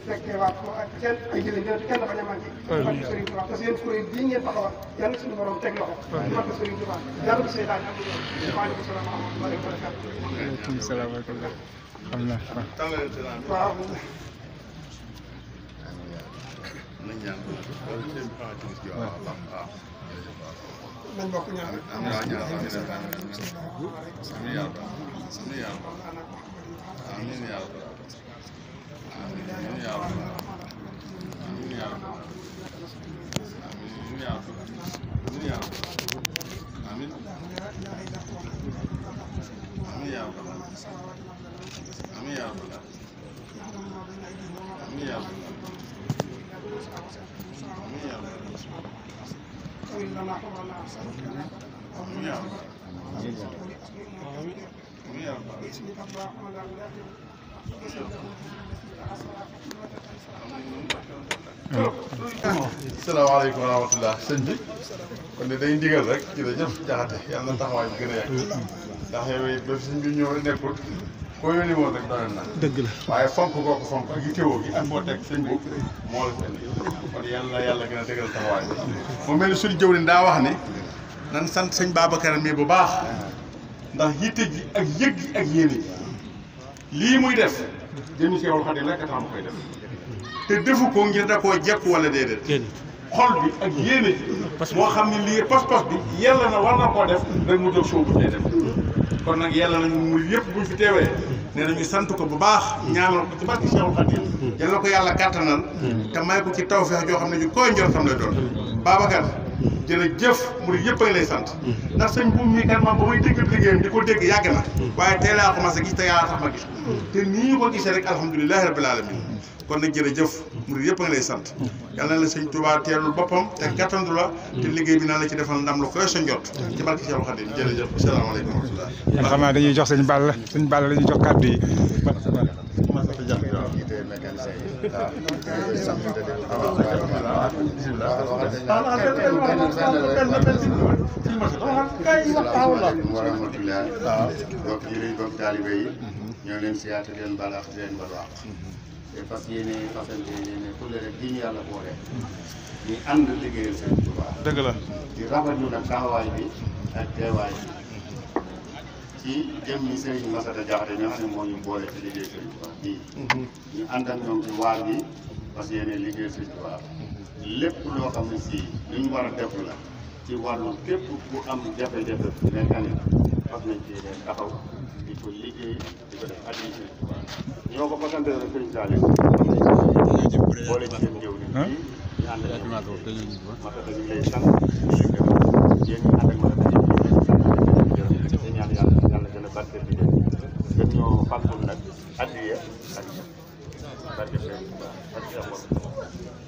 fekkee waat ko ak kenn ay jëlee ñëw kenn bañ a manqué barke Serigne Touba parce que yéen kuréel bii ngeen taxawal yàlla suñu borom teg loxo barke Serigne Touba yàlla ko seytaan am waaleykum salaam wa rahmatullahi wa barakatuh waaleykum salaam wa rahmatulah xam naa waaw nañ bokk ñaan salaamaaleykum wa rahmatulah sëñ bi kon de day ndigal rek jërëjëf Jaxate yàlla na taxawaay bi gën a yàgg ndax yow it ba sëñ bi ñëw rek nekkul koo yónni woon rek doon na dëgg la waaye fonk koo ko fonk ak yittewoo gi ak boo teg sëñ bi moo la seen kon yàlla gën a dëggal taxawaay bi mu mel ni suñu jëwriñ daa wax ne nan sant sëñ Babacar mi bu baax ndax yitte ji ak yëg gi ak yéene ji lii muy def jëmi Seexul Xadiim rek a tax mu koy def te defu ko ngir da koo jekk wala déedéet xol bi ak yéene ji moo xam ne lii pas-pas bi yàlla na war na koo def rek mu jóg soobu tey def kon nag yàlla nañu mu yëpp buñ fi teewee nee nañu sant ko bu baax ñaanal ko ci barke Seexul Xadiim yal na ko yàlla kàttanal te may ko ci tawfeex joo xam ne ju koy njortam lay doon Babacar jërëjëf murid yëpp a ngi lay sant ndax sëñ buum mii kat man ba may dégg liggéeyam di ko dégg yàgg na waaye tey laa commencé gis te yaa tax ma gis te nii ñu ko gisee rek alhamdulilahi rabbil alamin kon nag jërëjëf murid yëpp a ngi lay sant yàlla na la sëñ Touba teelul boppam te gàttandu la te liggéey bi naa la ci defal ndam lu koy sa njot ci barke Seexul Xadiim jërëjëf asalaamaaleykum wa rahmatulah yéen xam naa dañuy jox sëñ Balla la ñuy jox kàddu yi asalaamaaleykum wa rahmatulah. bokk yi lay bokk taalibe yi ñoo leen siyaat di leen balaax di leen balaax te fas yéene fasante yéene kulle rek di ñu yàlla boole ñu ànd liggéeyal seen Tuubaa dëgg la di rafetlu nag taxawaay bi ak teewaay bi ci jëmmi Serigne Massata Diakhaté ñoo xam ne moo ñu boole ci liggéey seen Tuubaa bii ñu ànd ak ñoom ci waar bi fas yéene liggéeyal seen Tuubaa lépp loo xam ne si lu ñu war a def la ci wàllu képp ku am jafe-jafe nekk année fas nañ ci leen taxaw di ko liggéey di ko def addi seen Tuubaa ñoo ko fasante rek Serigne Saliou boole ci seen jëw ni ñu ànd ak ñoom Massata ñu ngi lay sant di la gërëm yéen ñu ànd ak Massata di ñaan yàlla gën a barkeel bi gën ñoo fàggul nag addiya ak barke Serigne Touba barke